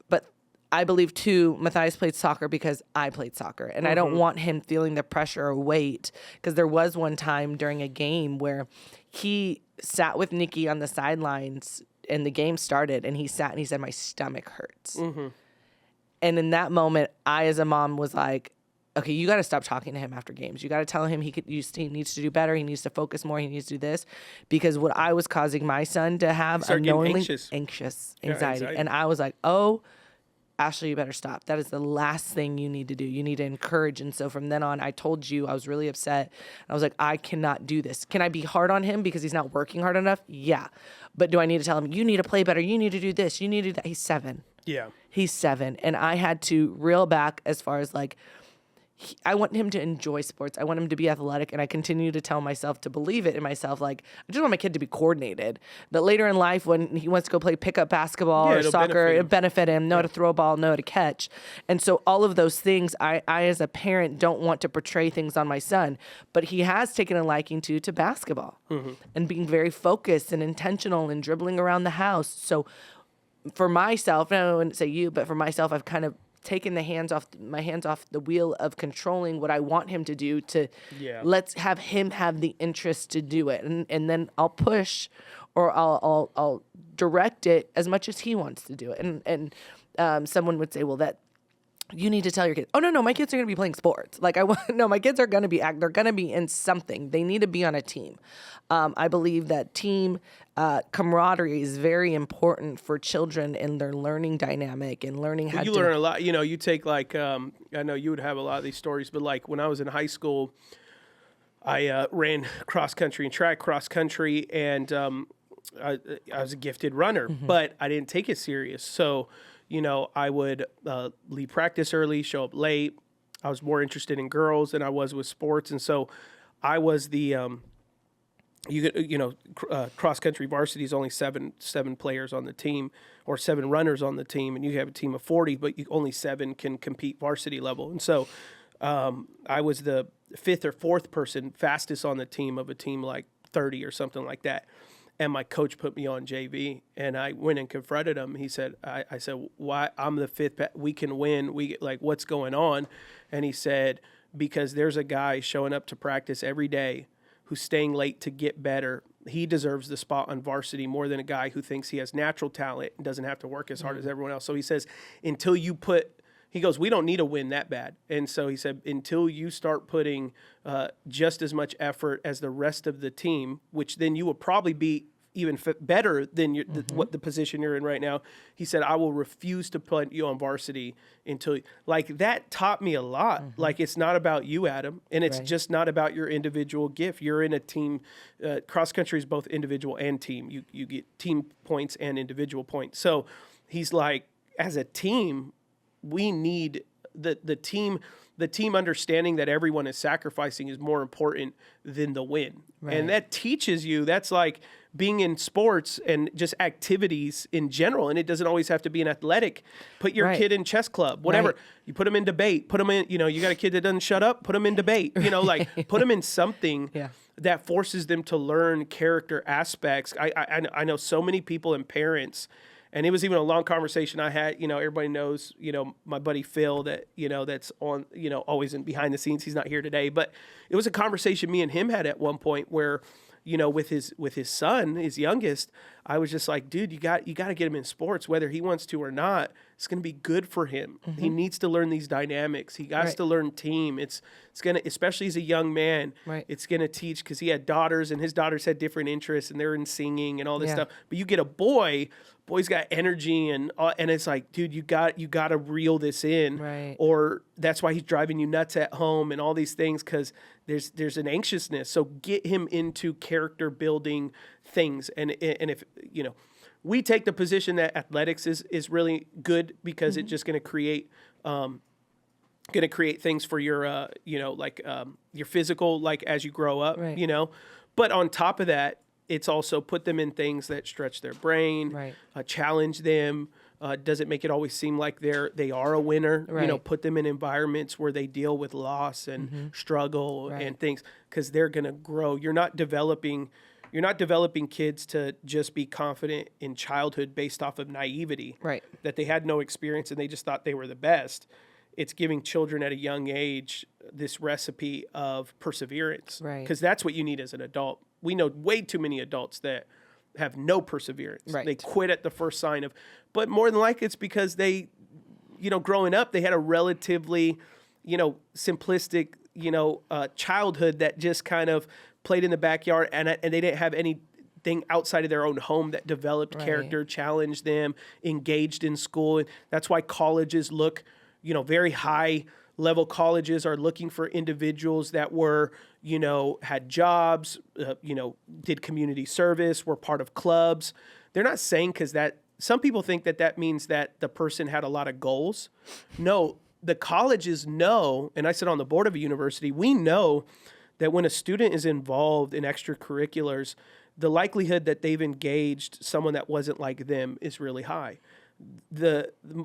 but I believe too, Matthias played soccer because I played soccer, and I don't want him feeling the pressure or weight, because there was one time during a game where he sat with Nikki on the sidelines and the game started, and he sat and he said, my stomach hurts. And in that moment, I, as a mom, was like, okay, you got to stop talking to him after games. You got to tell him he needs to do better. He needs to focus more. He needs to do this, because what I was causing my son to have unknowingly anxious anxiety. And I was like, oh, Ashlee, you better stop. That is the last thing you need to do. You need to encourage. And so from then on, I told you I was really upset. I was like, I cannot do this. Can I be hard on him because he's not working hard enough? Yeah. But do I need to tell him, you need to play better. You need to do this. You need to do that. He's 7. Yeah. He's 7. And I had to reel back as far as like, I want him to enjoy sports. I want him to be athletic. And I continue to tell myself to believe it in myself. Like, I just want my kid to be coordinated. That later in life, when he wants to go play pickup basketball or soccer, it'll benefit him, know how to throw a ball, know how to catch. And so all of those things, I as a parent don't want to portray things on my son. But he has taken a liking to basketball and being very focused and intentional and dribbling around the house. So for myself, and I wouldn't say you, but for myself, I've kind of taken my hands off the wheel of controlling what I want him to do to let's have him have the interest to do it. And then I'll push or I'll direct it as much as he wants to do it. And someone would say, well, that you need to tell your kids, oh, no, my kids are going to be playing sports. Like, my kids are going to they're going to be in something. They need to be on a team. I believe that team camaraderie is very important for children in their learning dynamic and learning how to. You learn a lot. You know, you take like, I know you would have a lot of these stories, but like when I was in high school, I ran cross country and track cross country, and I was a gifted runner, but I didn't take it serious. So, you know, I would leave practice early, show up late. I was more interested in girls than I was with sports. And so I was the, cross country varsity is only seven players on the team or 7 runners on the team. And you have a team of 40, but only 7 can compete varsity level. And so I was the 5th or 4th person fastest on the team of a team like 30 or something like that. And my coach put me on JV, and I went and confronted him. He said, I said, why? I'm the 5th. We can win. What's going on? And he said, because there's a guy showing up to practice every day who's staying late to get better. He deserves the spot on varsity more than a guy who thinks he has natural talent and doesn't have to work as hard as everyone else. So he says, he goes, we don't need to win that bad. And so he said, until you start putting just as much effort as the rest of the team, which then you will probably be even better than what the position you're in right now. He said, I will refuse to put you on varsity until, like, that taught me a lot. Like, it's not about you, Adam, and it's just not about your individual gift. You're in a team. Cross country is both individual and team. You get team points and individual points. So he's like, as a team, we need the team understanding that everyone is sacrificing is more important than the win. Right. And that teaches you, that's like being in sports and just activities in general. And it doesn't always have to be an athletic. Put your kid in chess club, whatever. Right. You put them in debate, put them in, you got a kid that doesn't shut up, put them in debate, like put them in something that forces them to learn character aspects. I know so many people and parents. And it was even a long conversation I had, everybody knows, my buddy Phil that, that's on, always in behind the scenes. He's not here today, but it was a conversation me and him had at one point where, with his son, his youngest, I was just like, dude, you got to get him in sports, whether he wants to or not. It's going to be good for him. He needs to learn these dynamics. He has to learn team. It's going to, especially as a young man, it's going to teach, because he had daughters and his daughters had different interests and they're in singing and all this stuff. But you get a boy's got energy and it's like, dude, you got to reel this in, or that's why he's driving you nuts at home and all these things, because there's an anxiousness. So get him into character building things, and if we take the position that athletics is really good, because it's just going to create things for your your physical, like as you grow up, But on top of that, it's also put them in things that stretch their brain, challenge them. Doesn't make it always seem like they are a winner. Put them in environments where they deal with loss and struggle and things, because they're going to grow. You're not developing kids to just be confident in childhood based off of naivety, that they had no experience and they just thought they were the best. It's giving children at a young age this recipe of perseverance, because that's what you need as an adult. We know way too many adults that have no perseverance. Right. They quit at the first sign of, but more than likely it's because they, growing up, they had a relatively, simplistic, childhood that just kind of played in the backyard and they didn't have anything outside of their own home that developed character, challenged them, engaged in school. And that's why colleges look, very high level colleges are looking for individuals that were, had jobs, did community service, were part of clubs. They're not saying because that some people think that means that the person had a lot of goals. No, the colleges know, and I sit on the board of a university, we know that when a student is involved in extracurriculars, the likelihood that they've engaged someone that wasn't like them is really high.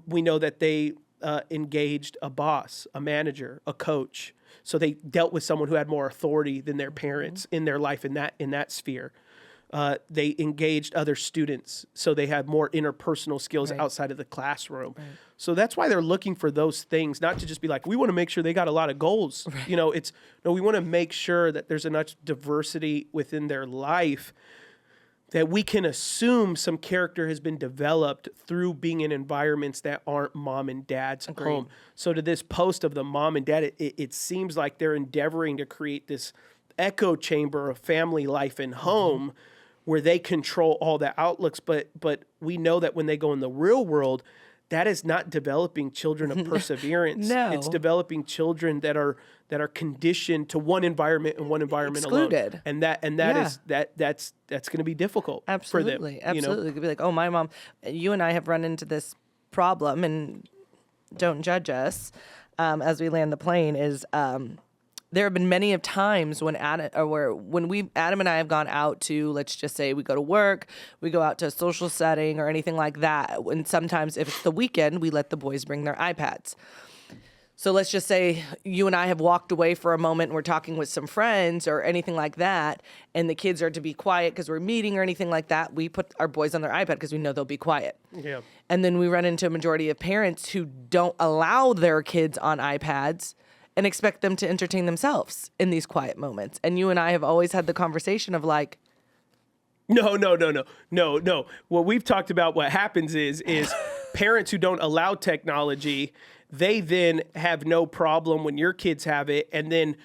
We know that they engaged a boss, a manager, a coach. So they dealt with someone who had more authority than their parents in their life in that sphere. They engaged other students, so they had more interpersonal skills outside of the classroom. Right. So that's why they're looking for those things, not to just be like, we want to make sure they got a lot of goals. Right. We want to make sure that there's enough diversity within their life that we can assume some character has been developed through being in environments that aren't mom and dad's home. So to this post of the mom and dad, it seems like they're endeavoring to create this echo chamber of family life and home where they control all the outlooks. But we know that when they go in the real world, that is not developing children of perseverance. No. It's developing children that are conditioned to one environment and one environment excluded. alone. And that's going to be difficult for them. Absolutely. It could be like, oh, my mom, you and I have run into this problem, and don't judge us as we land the plane, is there have been many of times when Adam and I have gone out to, let's just say we go to work, we go out to a social setting or anything like that. And sometimes if it's the weekend, we let the boys bring their iPads. So let's just say you and I have walked away for a moment and we're talking with some friends or anything like that, and the kids are to be quiet because we're meeting or anything like that. We put our boys on their iPad because we know they'll be quiet. Yeah. And then we run into a majority of parents who don't allow their kids on iPads and expect them to entertain themselves in these quiet moments. And you and I have always had the conversation of like, No. What we've talked about, what happens is parents who don't allow technology, they then have no problem when your kids have it, and then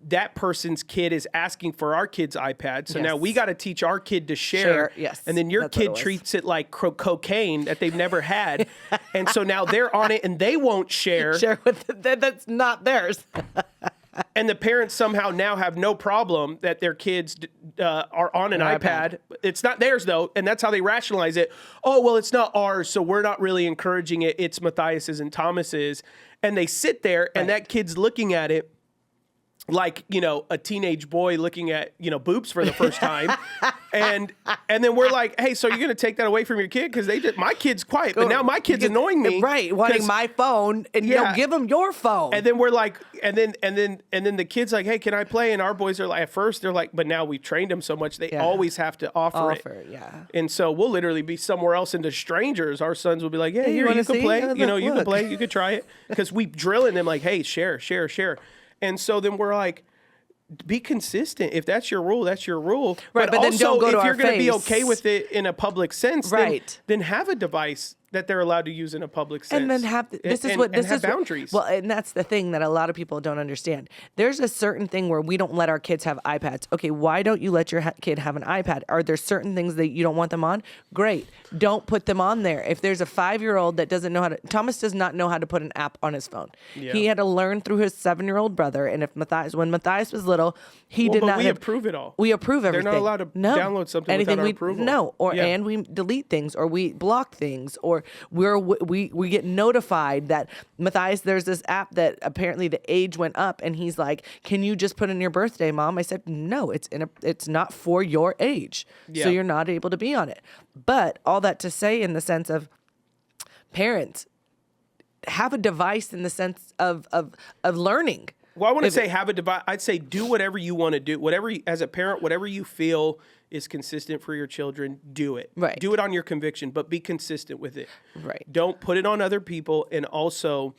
that person's kid is asking for our kid's iPad. So now we got to teach our kid to share. Yes, and then your kid treats it like cocaine that they've never had. And so now they're on it and they won't share. Share with that's not theirs. And the parents somehow now have no problem that their kids are on an iPad. It's not theirs, though, and that's how they rationalize it. Oh, well, it's not ours, so we're not really encouraging it. It's Matthias's and Thomas's. And they sit there, and that kid's looking at it like, a teenage boy looking at, boobs for the first time. and then we're like, hey, so you're going to take that away from your kid? Because my kid's quiet, but now my kid's annoying me. Right, wanting my phone, and give them your phone. And then we're like, and then the kid's like, hey, can I play? And our boys are like, at first they're like, but now we've trained them so much, they always have to offer it. Yeah. And so we'll literally be somewhere else into strangers. Our sons will be like, hey, here, you can play. You can play, you can try it. Because we drill in them like, hey, share. And so then we're like, be consistent. If that's your rule, that's your rule. Right, but also, then don't go to if you're our going to be face. okay with it in a public sense, then have a device that they're allowed to use in a public sense. And then have boundaries. Well, and that's the thing that a lot of people don't understand. There's a certain thing where we don't let our kids have iPads. Okay, why don't you let your kid have an iPad? Are there certain things that you don't want them on? Great. Don't put them on there. If there's a 5-year-old that doesn't know Thomas does not know how to put an app on his phone. Yeah. He had to learn through his 7-year-old brother. And when Matthias was little, he did not. We approve it all. We approve everything. They're not allowed to download something without our approval. No, and we delete things or we block things or we get notified that Matthias, there's this app that apparently the age went up, and he's like, can you just put in your birthday, Mom? I said, no, it's not for your age. So you're not able to be on it. But all that to say in the sense of parents have a device in the sense of learning. Well, I want to say have a device. I'd say do whatever you want to do. As a parent, whatever you feel is consistent for your children, do it. Right. Do it on your conviction, but be consistent with it. Right. Don't put it on other people, and also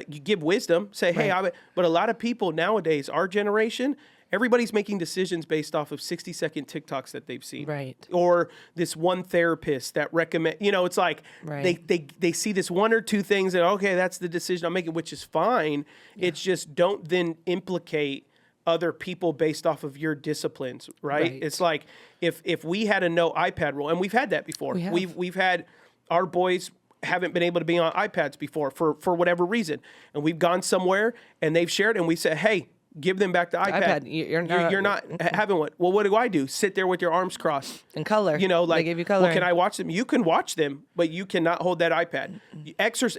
you give wisdom. Say, hey, but a lot of people nowadays, our generation, everybody's making decisions based off of 60-second TikToks that they've seen. Right. Or this one therapist that recommend, it's like Right. they see this one or two things and okay, that's the decision I'm making, which is fine. Yeah. It's just don't then implicate other people based off of your disciplines, right? It's like if we had a no iPad rule, and we've had that before. We've had our boys haven't been able to be on iPads before for whatever reason. And we've gone somewhere and they've shared and we said, hey, give them back the iPad. You're not having one. Well, what do? Sit there with your arms crossed. And color. Like, they give you color. Well, can I watch them? You can watch them, but you cannot hold that iPad.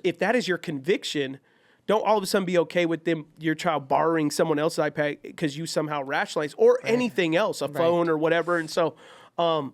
If that is your conviction, don't all of a sudden be okay with your child borrowing someone else's iPad because you somehow rationalize or anything else, a phone or whatever. And so, our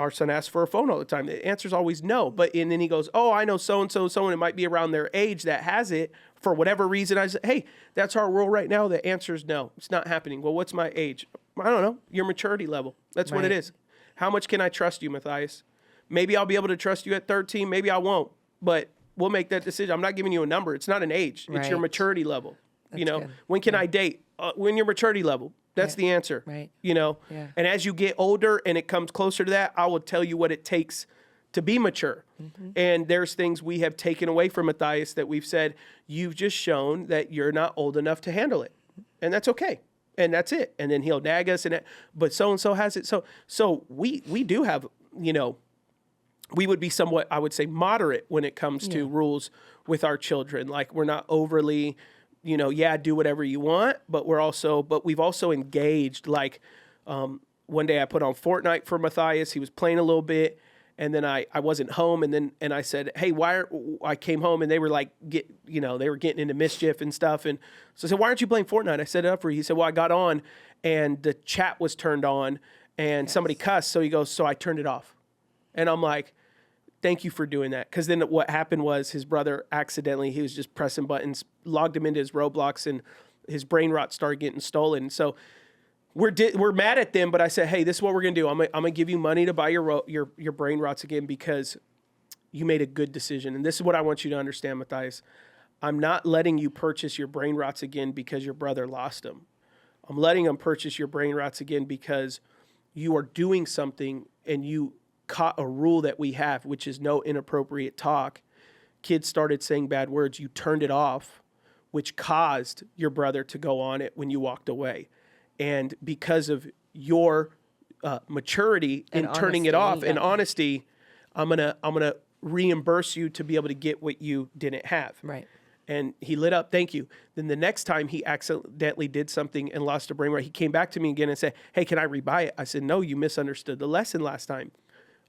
son asks for a phone all the time. The answer is always no. And then he goes, oh, I know so-and-so, someone, it might be around their age that has it for whatever reason. I said, hey, that's our rule right now. The answer is no. It's not happening. Well, what's my age? I don't know. Your maturity level. That's what it is. How much can I trust you, Matthias? Maybe I'll be able to trust you at 13. Maybe I won't. But we'll make that decision. I'm not giving you a number. It's not an age. It's your maturity level. That's good. When can I date? When your maturity level. That's the answer. Right. And as you get older and it comes closer to that, I will tell you what it takes to be mature. Mm-hmm. And there's things we have taken away from Matthias that we've said, you've just shown that you're not old enough to handle it. And that's okay. And that's it. And then he'll nag us but so-and-so has it. So we do have, we would be somewhat, I would say, moderate when it comes to rules with our children. Like we're not overly, do whatever you want, but we've also engaged. Like one day I put on Fortnite for Matthias. He was playing a little bit, and then I wasn't home, and I said, hey, I came home and they were like they were getting into mischief and stuff, and so I said, why aren't you playing Fortnite? I set it up for you. He said, well, I got on and the chat was turned on and somebody cussed, so he goes, so I turned it off, and I'm like, thank you for doing that. Because then what happened was his brother accidentally, he was just pressing buttons, logged him into his Roblox, and his brain rot started getting stolen. So we're mad at them, but I said, hey, this is what we're going to do. I'm going to give you money to buy your brain rots again because you made a good decision. And this is what I want you to understand, Matthias. I'm not letting you purchase your brain rots again because your brother lost them. I'm letting him purchase your brain rots again because you are doing something and you caught a rule that we have, which is no inappropriate talk. Kids started saying bad words. You turned it off, which caused your brother to go on it when you walked away. And because of your maturity in turning it off and honesty, I'm gonna reimburse you to be able to get what you didn't have. Right. And he lit up, thank you. Then the next time he accidentally did something and lost a brain rot, he came back to me again and said, hey, can I rebuy it? I said, no, you misunderstood the lesson last time.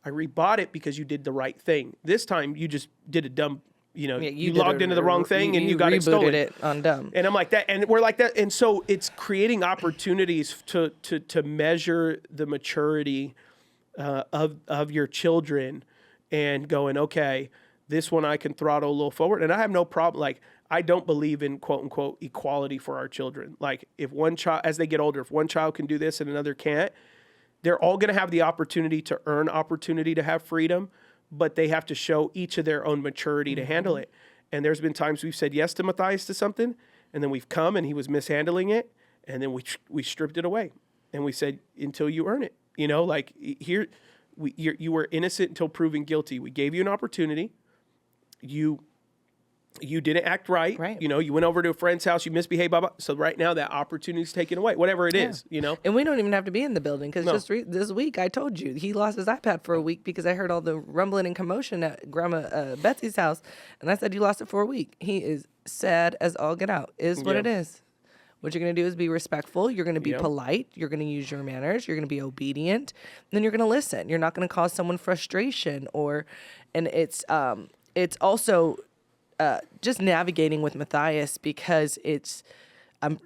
I rebought it because you did the right thing. This time you just did a dumb, you logged into the wrong thing and you got it stolen. It on dumb. And I'm like that, and we're like that. And so it's creating opportunities to measure the maturity of your children and going, okay, this one I can throttle a little forward. And I have no problem. Like, I don't believe in quote unquote equality for our children. Like if one child, as they get older, if one child can do this and another can't, they're all going to have the opportunity to earn opportunity to have freedom, but they have to show each of their own maturity to handle it. And there's been times we've said yes to Matthias to something, and then we've come and he was mishandling it, and then we stripped it away. And we said, until you earn it. Like here, you were innocent until proven guilty. We gave you an opportunity. You didn't act right. You went over to a friend's house, you misbehaved, blah, blah. So right now that opportunity is taken away, whatever it is, And we don't even have to be in the building because just this week I told you he lost his iPad for a week because I heard all the rumbling and commotion at Grandma Betsy's house. And I said, you lost it for a week. He is sad as all get out, is what it is. What you're going to do is be respectful. You're going to be polite. You're going to use your manners. You're going to be obedient. And then you're going to listen. You're not going to cause someone frustration and it's also just navigating with Matthias because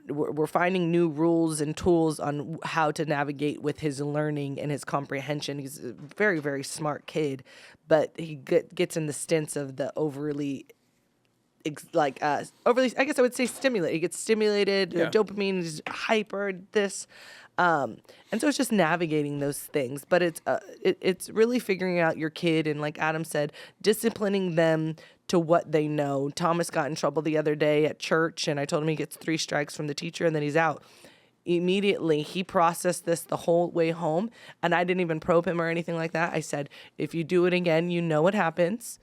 we're finding new rules and tools on how to navigate with his learning and his comprehension. He's a very, very smart kid, but he gets in the stints of the overly, I guess I would say stimulated. He gets stimulated, dopamine is hyper, and so it's just navigating those things. But it's really figuring out your kid and, like Adam said, disciplining them to what they know. Thomas got in trouble the other day at church, and I told him he gets 3 strikes from the teacher, and then he's out. immediately he processed this the whole way home, and I didn't even probe him or anything like that. I said, if you do it again, you know what happens.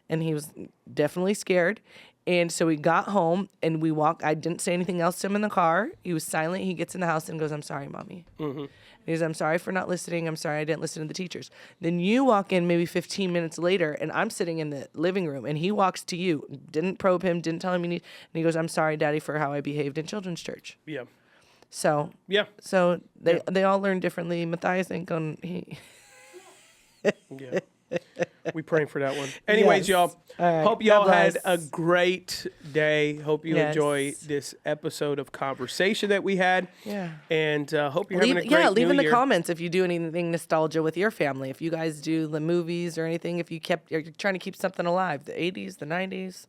And he was definitely scared. And so we got home and we walked. I didn't say anything else to him in the car. He was silent. He gets in the house and goes, I'm sorry, Mommy. Mm-hmm. He goes, I'm sorry for not listening. I'm sorry I didn't listen to the teachers. Then you walk in maybe 15 minutes later, and I'm sitting in the living room, and he walks to you. Didn't probe him, didn't tell him you need. And he goes, I'm sorry, Daddy, for how I behaved in children's church. Yeah. So Yeah. So they all learn differently. Matthias ain't going. Yeah. We praying for that one. Anyways, Yes. y'all. All right. Hope y'all God had bless. a great day. Hope you Yes. enjoy this episode of conversation that we had. Yeah. And hope you're having a great leave new in the year. comments if you do anything nostalgia with your family. If you guys do the movies or anything, if you're trying to keep something alive, the 80s, the 90s.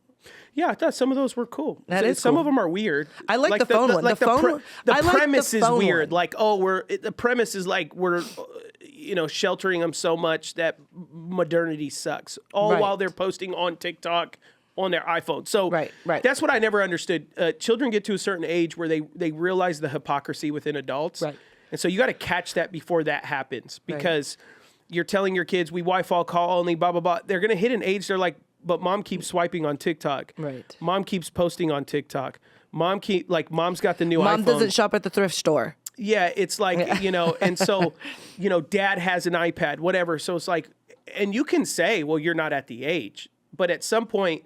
Yeah, I thought some of those were cool. That is some cool. of them are weird. I like the phone one. Like The phone one- the I like the premise is phone weird. one. Like, the premise is like we're, sheltering them so much that modernity sucks. All Right. while they're posting on TikTok on their iPhone. So Right. that's what I never understood. Children get to a certain age where they realize the hypocrisy within adults. Right. And so you got to catch that before that happens because you're telling your kids we Wi-Fi call only, blah, blah, blah. They're going to hit an age they're like, but mom keeps swiping on TikTok. Right. Mom keeps posting on TikTok. Mom's got the new iPhone. Mom doesn't shop at the thrift store. Yeah, it's like, and so, dad has an iPad, whatever. So it's like, and you can say, well, you're not at the age. But at some point,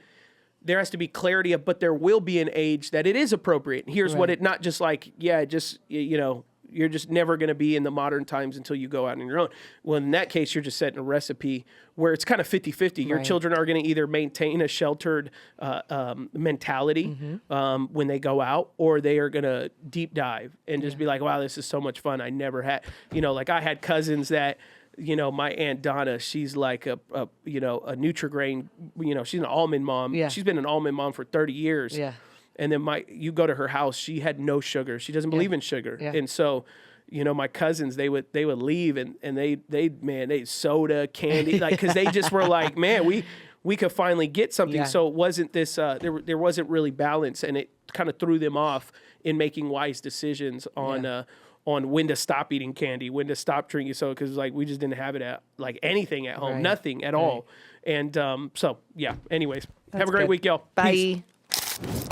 there has to be clarity of, but there will be an age that it is appropriate. Here's what it, not just like, you're just never going to be in the modern times until you go out on your own. Well, in that case, you're just setting a recipe where it's kind of 50-50. Your Right. children are going to either maintain a sheltered mentality when they go out, or they are going to deep dive and just be like, wow, this is so much fun. I never had, like I had cousins that, my Aunt Donna, she's like a Nutri-Grain, she's an almond mom. Yeah. She's been an almond mom for 30 years. Yeah. And then you go to her house, she had no sugar. She doesn't believe in sugar. Yeah. And so, my cousins, they would leave and they soda, candy, like, cause they just were like, man, we could finally get something. Yeah. So it wasn't this, there wasn't really balance, and it kind of threw them off in making wise decisions on when to stop eating candy, when to stop drinking soda. Cause like, we just didn't have it at like anything at home, Right. nothing at all. And, anyways, have a great good. week, y'all. Bye. Peace.